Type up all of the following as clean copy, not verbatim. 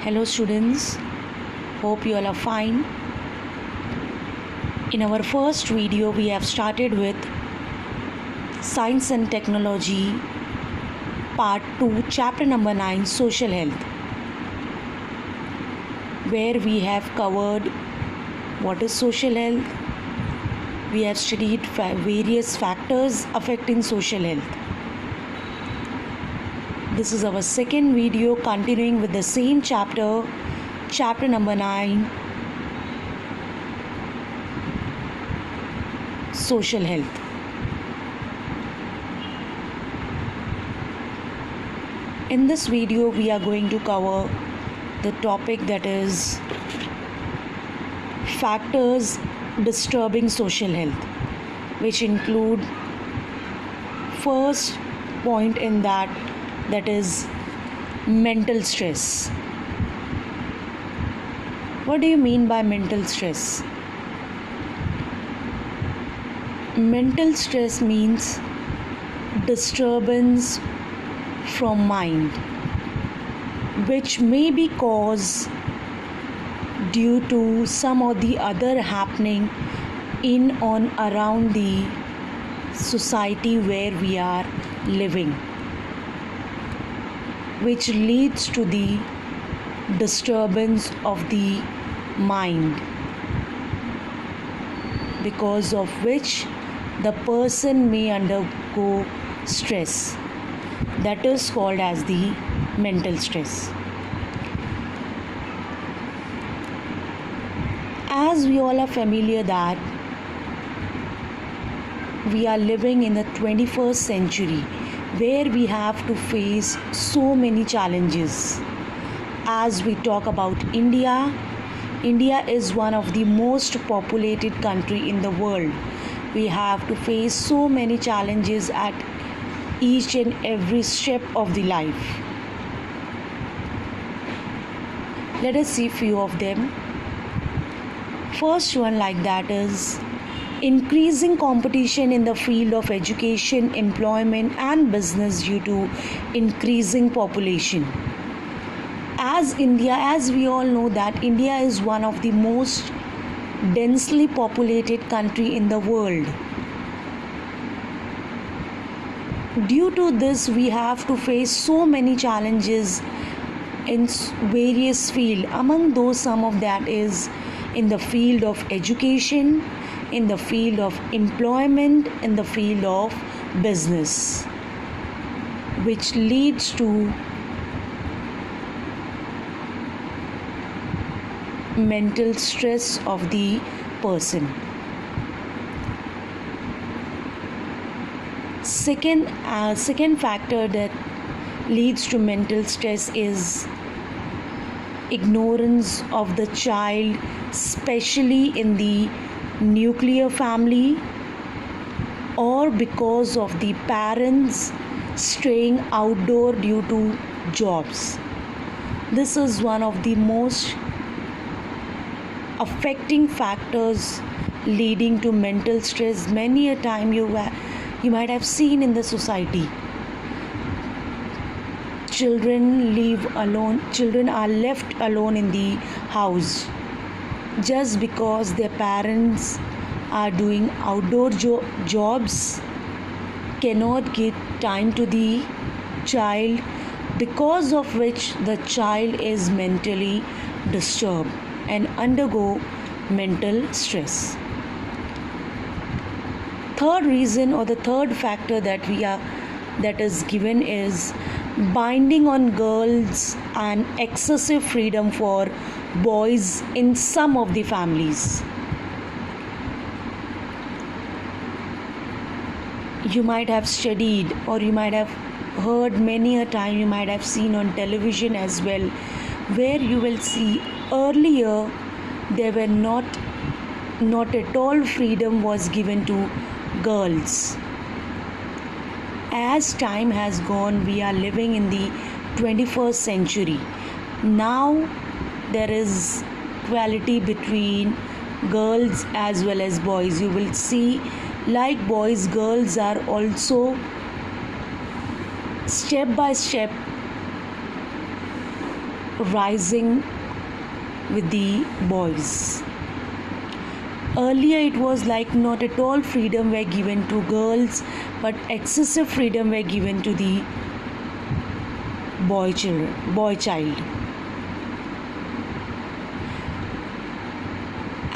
Hello students, hope you all are fine. In our first video we have started with Science and Technology Part 2 Chapter number 9 Social Health, where we have covered what is social health. We have studied various factors affecting social health. This is our second video continuing with the same chapter, chapter number 9, Social Health. In this video, we are going to cover the topic that is factors disturbing social health, which include first point in that is mental stress. What do you mean by mental stress? Mental stress means disturbance from mind, which may be caused due to some or the other happening in or around the society where we are living, which leads to the disturbance of the mind, because of which the person may undergo stress. That is called as the mental stress. As we all are familiar that we are living in the 21st century, where we have to face so many challenges. As we talk about India, India is one of the most populated country in the world. We have to face so many challenges at each and every step of the life. Let us see few of them. First one like that is increasing competition in the field of education, employment and business due to increasing population. As we all know that India is one of the most densely populated country in the world. Due to this, we have to face so many challenges in various fields. Among those, some of that is in the field of education, in the field of employment, in the field of business, which leads to mental stress of the person. Second factor that leads to mental stress is ignorance of the child, especially in the nuclear family, or because of the parents staying outdoor due to jobs. This is one of the most affecting factors leading to mental stress. Many a time you might have seen in the society, children are left alone in the house just because their parents are doing outdoor jobs, cannot give time to the child, because of which the child is mentally disturbed and undergo mental stress. Third reason or the third factor that is given is binding on girls and excessive freedom for boys in some of the families. You might have studied, or you might have heard many a time, you might have seen on television as well, where you will see earlier there were not at all freedom was given to girls. As time has gone, we are living in the 21st century. Now there is equality between girls as well as boys. You will see, like boys, girls are also step by step rising with the boys. Earlier it was like not at all freedom were given to girls, but excessive freedom were given to the boy child.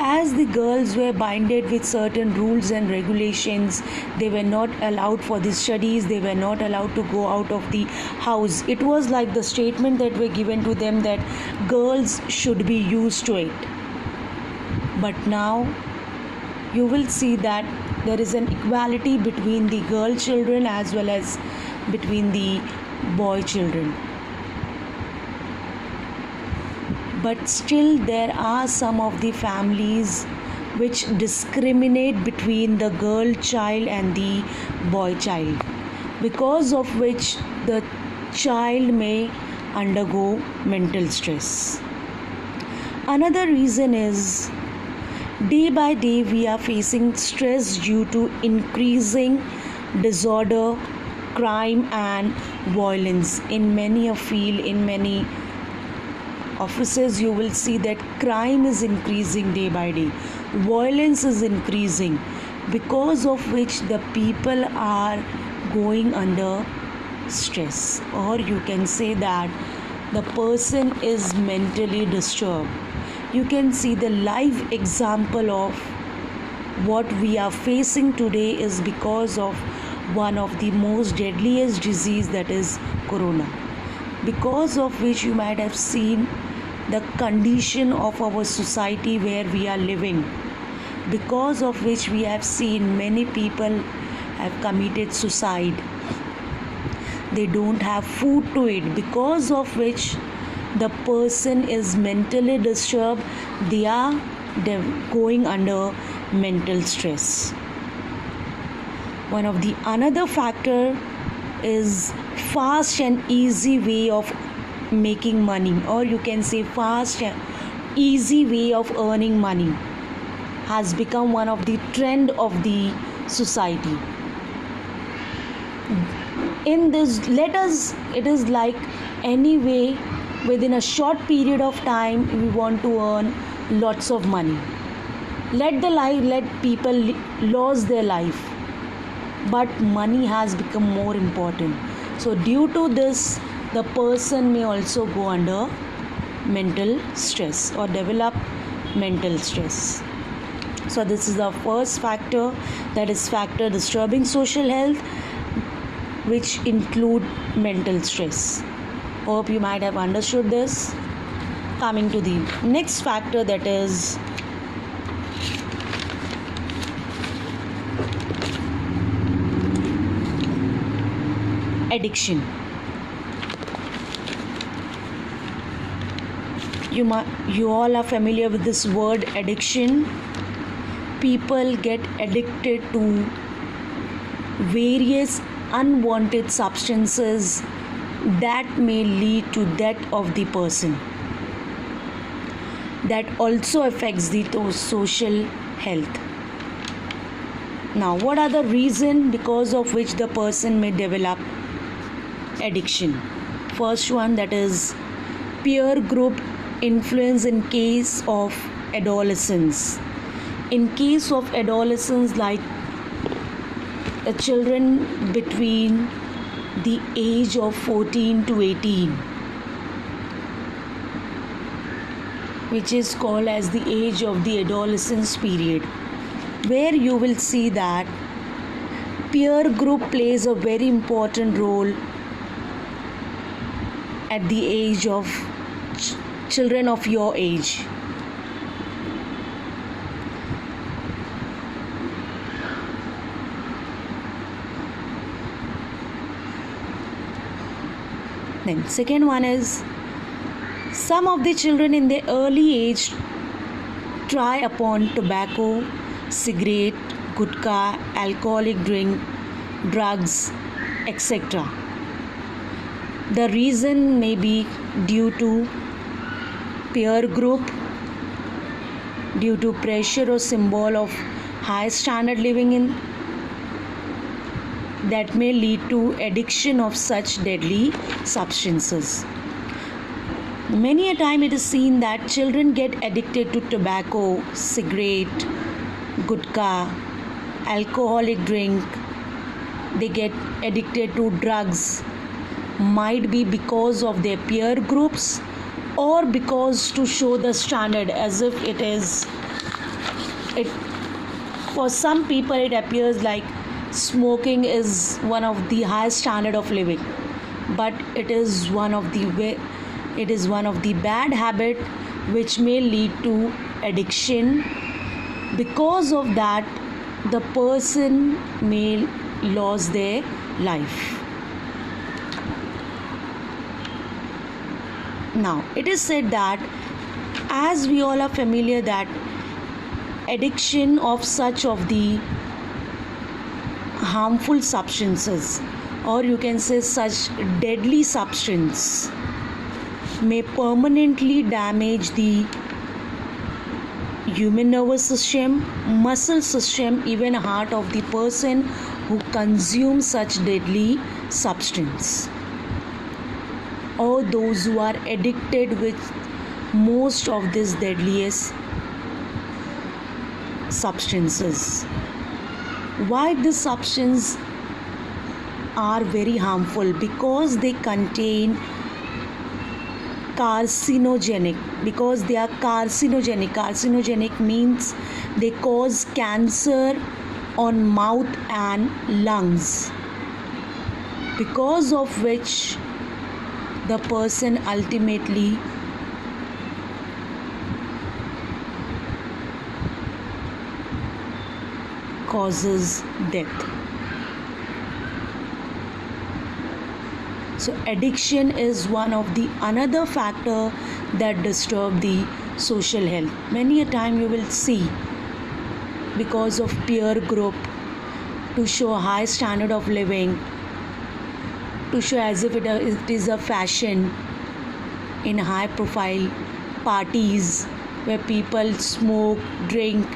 As the girls were binded with certain rules and regulations, they were not allowed for the studies, they were not allowed to go out of the house. It was like the statement that were given to them that girls should be used to it. But now you will see that there is an equality between the girl children as well as between the boy children. But still there are some of the families which discriminate between the girl child and the boy child, because of which the child may undergo mental stress. Another reason is day by day we are facing stress due to increasing disorder, crime and violence. In many offices you will see that crime is increasing day by day, violence is increasing, because of which the people are going under stress, or you can say that the person is mentally disturbed. You can see the live example of what we are facing today is because of one of the most deadliest disease, that is corona, because of which you might have seen the condition of our society where we are living, because of which we have seen many people have committed suicide. They don't have food to eat, because of which the person is mentally disturbed, they are going under mental stress. One of the another factor is fast and easy way of making money, or you can say fast and easy way of earning money has become one of the trend of the society. In this, it is like any way within a short period of time we want to earn lots of money. Let people lose their life, but money has become more important. So due to this, the person may also go under mental stress or develop mental stress. So this is the first factor, that is factor disturbing social health, which include mental stress. Hope you might have understood this. Coming to the next factor, that is addiction. You all are familiar with this word addiction. People get addicted to various unwanted substances that may lead to death of the person. That also affects the social health. Now, what are the reasons because of which the person may develop addiction? First one, that is peer group influence in case of adolescence. In case of adolescence, like children between the age of 14 to 18, which is called as the age of the adolescence period, where you will see that peer group plays a very important role at the age of children of your age. Then second one is some of the children in their early age try upon tobacco, cigarette, gutka, alcoholic drink, drugs, etc. The reason may be due to peer group, due to pressure or symbol of high standard living in, that may lead to addiction of such deadly substances. Many a time it is seen that children get addicted to tobacco, cigarette, gutka, alcoholic drink. They get addicted to drugs, might be because of their peer groups or because to show the standard, as if it for some people it appears like smoking is one of the highest standard of living, but it is one of the bad habit which may lead to addiction. Because of that, the person may lose their life. Now, it is said that, as we all are familiar, that addiction of such of the harmful substances, or you can say such deadly substance, may permanently damage the human nervous system, muscle system, even heart of the person who consumes such deadly substance, or those who are addicted with most of these deadliest substances. Why these substances are very harmful? Because they contain carcinogenic, because they are carcinogenic means they cause cancer on mouth and lungs, because of which the person ultimately causes death. So addiction is one of the another factor that disturb the social health. Many a time you will see, because of peer group, to show high standard of living, to show as if it is a fashion, in high profile parties where people smoke, drink,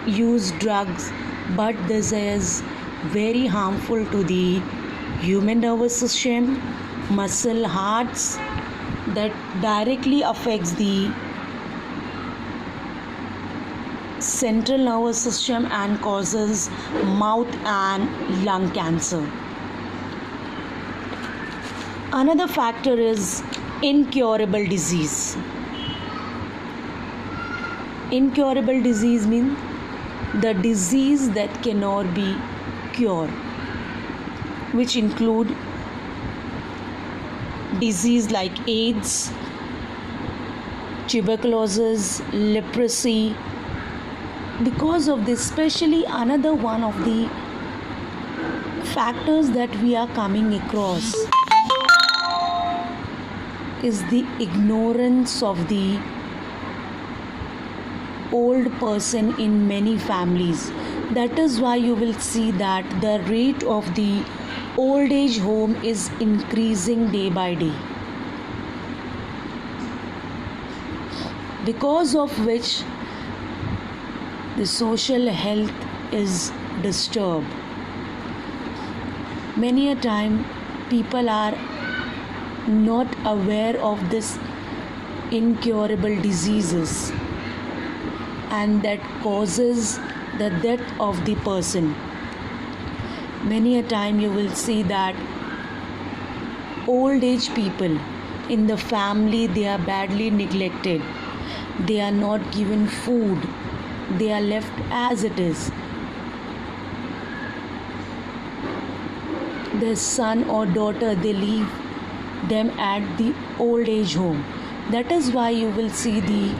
use drugs, but this is very harmful to the human nervous system, muscle, hearts, that directly affects the central nervous system and causes mouth and lung cancer. Another factor is incurable disease. Incurable disease means the disease that cannot be cured, which include disease like AIDS, tuberculosis, leprosy. Because of this, especially another one of the factors that we are coming across is the ignorance of the old person in many families. That is why you will see that the rate of the old age home is increasing day by day, because of which the social health is disturbed. Many a time people are not aware of this incurable diseases, and that causes the death of the person. Many a time you will see that old age people in the family, they are badly neglected, they are not given food, they are left as it is. Their son or daughter, they leave them at the old age home. That is why you will see the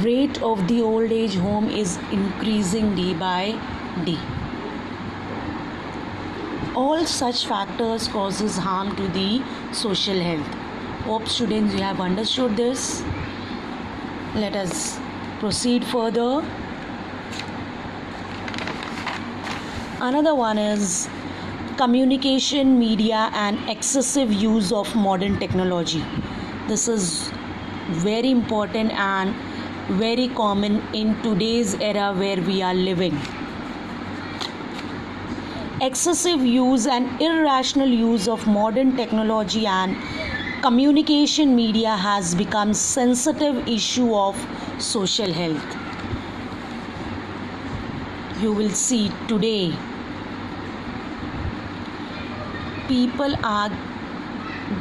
rate of the old age home is increasing day by day. All such factors causes harm to the social health. Hope students you have understood this. Let us proceed further. Another one is communication, media, and excessive use of modern technology. This is very important and very common in today's era where we are living. Excessive use and irrational use of modern technology and communication media has become sensitive issue of social health. You will see today people are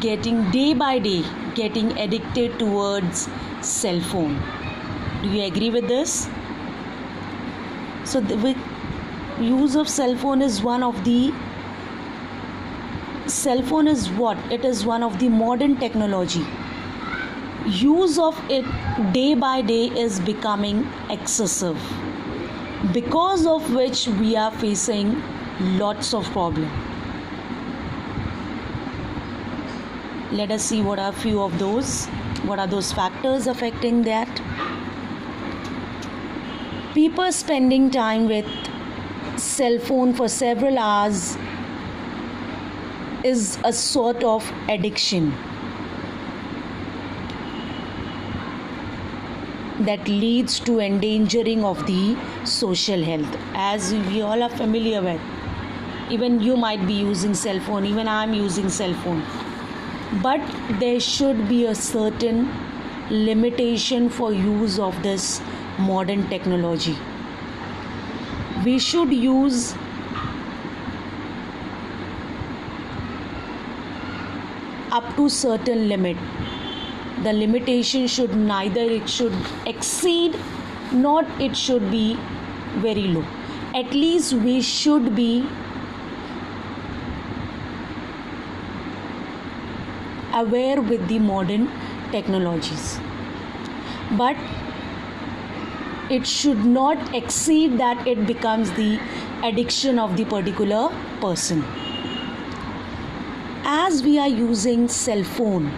getting day by day getting addicted towards cell phone. Do you agree with this? So the use of cell phone is one of the it is one of the modern technology. Use of it day by day is becoming excessive, because of which we are facing lots of problems. Let us see what are those factors affecting that. People spending time with cell phone for several hours is a sort of addiction that leads to endangering of the social health, as we all are familiar with. Even you might be using cell phone, even I am using cell phone, but there should be a certain limitation for use of this modern technology. We should use up to certain limit. The limitation should exceed, not it should be very low. At least we should be aware with the modern technologies, but it should not exceed that it becomes the addiction of the particular person. As we are using cell phone,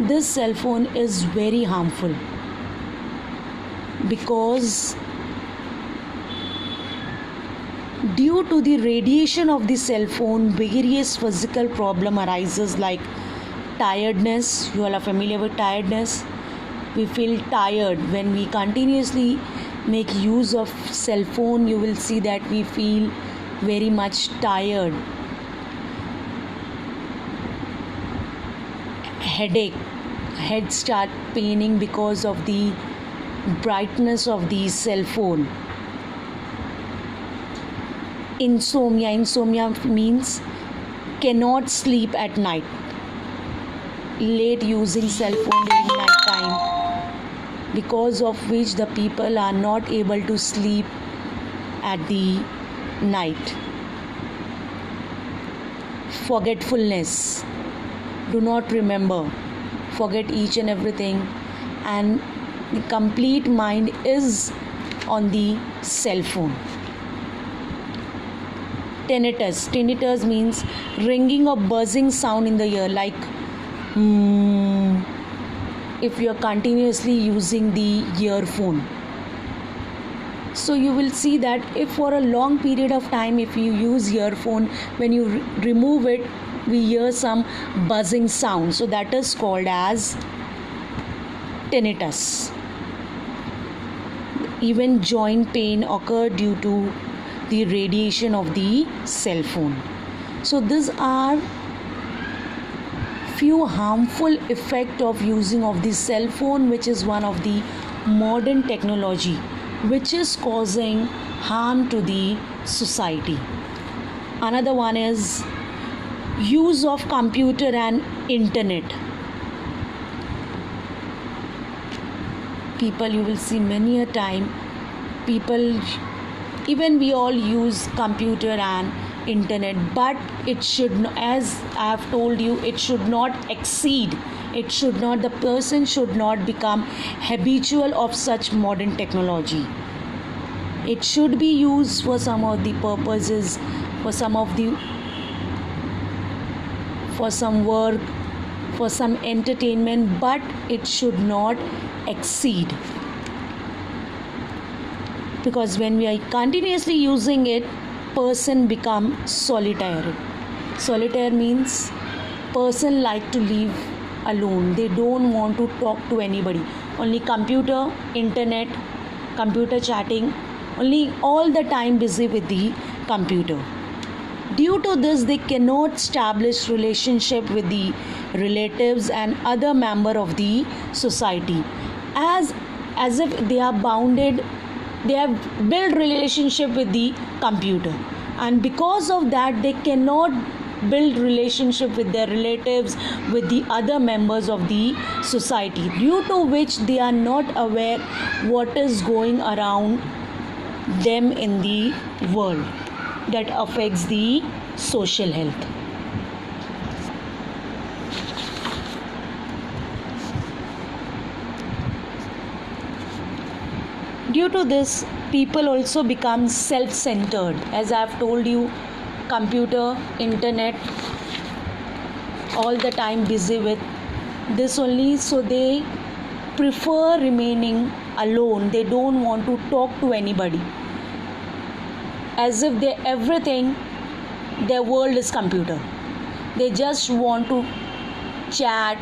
this cell phone is very harmful, because due to the radiation of the cell phone, various physical problem arises like tiredness. You all are familiar with tiredness. We feel tired when we continuously make use of cell phone. You will see that we feel very much tired. Headache, head start paining because of the brightness of the cell phone. Insomnia means cannot sleep at night. Late using cell phone during night time, because of which the people are not able to sleep at the night. Forgetfulness, do not remember, forget each and everything, and the complete mind is on the cell phone. Tinnitus means ringing or buzzing sound in the ear, like if you are continuously using the earphone. So you will see that if for a long period of time, if you use earphone, when you remove it, we hear some buzzing sound. So that is called as tinnitus. Even joint pain occur due to the radiation of the cell phone. So these are few harmful effects of using of the cell phone, which is one of the modern technology which is causing harm to the society. Another one is use of computer and internet. People, you will see many a time, people, even we all use computer and internet, but it should not, as I have told you, it should not exceed. It should not, the person should not become habitual of such modern technology. It should be used for some of the purposes, for some work, for some entertainment, but it should not exceed. Because when we are continuously using it, person become solitary. Solitaire means person like to live alone. They don't want to talk to anybody. Only computer, internet, computer chatting, only all the time busy with the computer. Due to this, they cannot establish relationship with the relatives and other member of the society, as if they are bounded. They have built relationship with the computer, and because of that, they cannot build relationship with their relatives, with the other members of the society, due to which they are not aware what is going around them in the world that affects the social health. Due to this, people also become self-centered. As I have told you, computer, internet, all the time busy with this only, so they prefer remaining alone. They don't want to talk to anybody, as if they everything, their world is computer. They just want to chat,